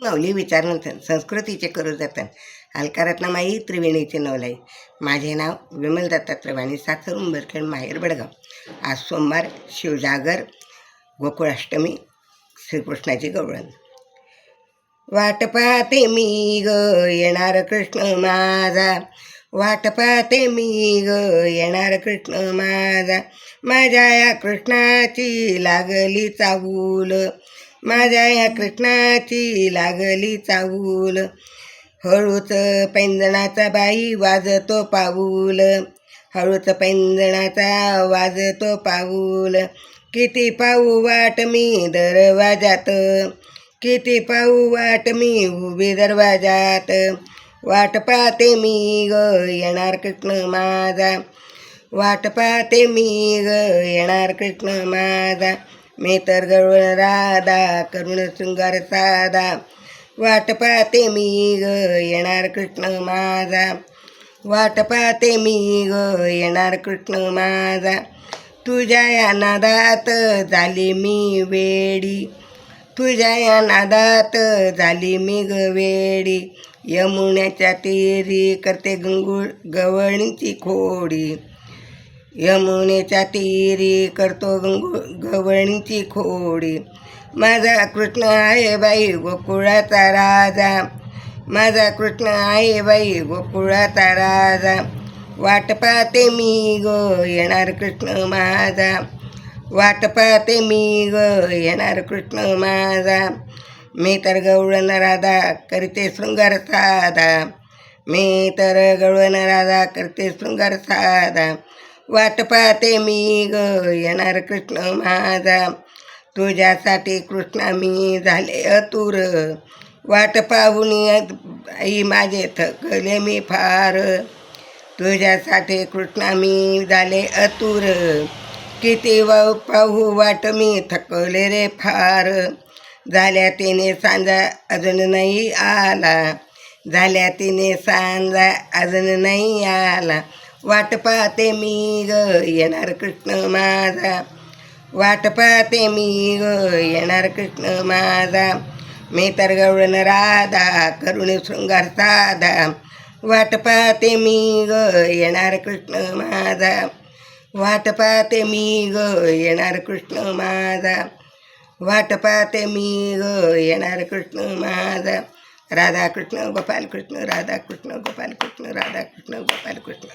माऊली विचारमंथन संस्कृतीचे करू जतन अलकारत्नमाई त्रिवेणीचे नवलाई. माझे नाव विमल दत्तात्रय वाणी, सासर उंबरखेड, माहेर बडगाव. आज सोमवार, शिवजागर, गोकुळाष्टमी, श्रीकृष्णाची गवळण. वाट पाहते मी ग येणार कृष्ण माझा, वाट पाहते मी ग येणार कृष्ण माझा. माझ्या या कृष्णाची लागली चाहूल, माझ्या या कृष्णाची लागली चाहूल. हळूच पैंजणाचा बाई वाजतो पाऊल, हळूच पैंजणाचा वाजतो पाऊल. किती पाहू वाट मी दरवाजात, किती पाहू वाट मी उभी दरवाजात. वाट पाहते मी ग येणार कृष्ण माझा, वाट पाहते मी ग येणार कृष्ण माझा. मी तर गवळण राधा करुण शृंगार साधा, वाट पाहते मी ग येणार कृष्ण माझा, वाट पाहते मी ग येणार कृष्ण माझा. तुझ्या या नादात झाली मी वेडी, तुझ्या या नादात झाली मी ग वेडी. यमुनेच्या तीरी करते गवळणीची खोडी, यमुनेच्या तीरी करतो गवळणीची खोडी. माझा कृष्ण आहे बाई गोकुळाचा राजा, माझा कृष्ण आहे बाई गोकुळाचा राजा. वाट पाहते मी ग येणार कृष्ण माझा, वाट पाहते मी ग येणार कृष्ण माझा. मी तर गवळण राधा करते शृंगार साधा, मी तर गवळण राधा करते शृंगार साधा. वाट पाहते मी ग येणार कृष्ण माझा, तुझ्यासाठी कृष्णा मी झाले अतुर. वाट पाहून आई माझे थकले मी फार, तुझ्यासाठी कृष्णा मी झाले अतुर. किती पाहू वाट मी थकले रे फार. झाल्या तिने सांजा अजून नाही आला, झाल्या तिने सांजा अजून नाही आला. वाट पाहते मी ग येणार कृष्ण माझा, वाट पाहते मी ग येणार कृष्ण माझा. मी तर गवळण राधा करुण शृंगार साधा, वाट पाहते मी ग येणार कृष्ण माझा, वाट पाहते मी ग येणार कृष्ण माझा, वाट पाहते मी ग येणार कृष्ण माझा. राधा कृष्ण गोपाल कृष्ण, राधा कृष्ण गोपाल कृष्ण, राधा कृष्ण गोपाल कृष्ण.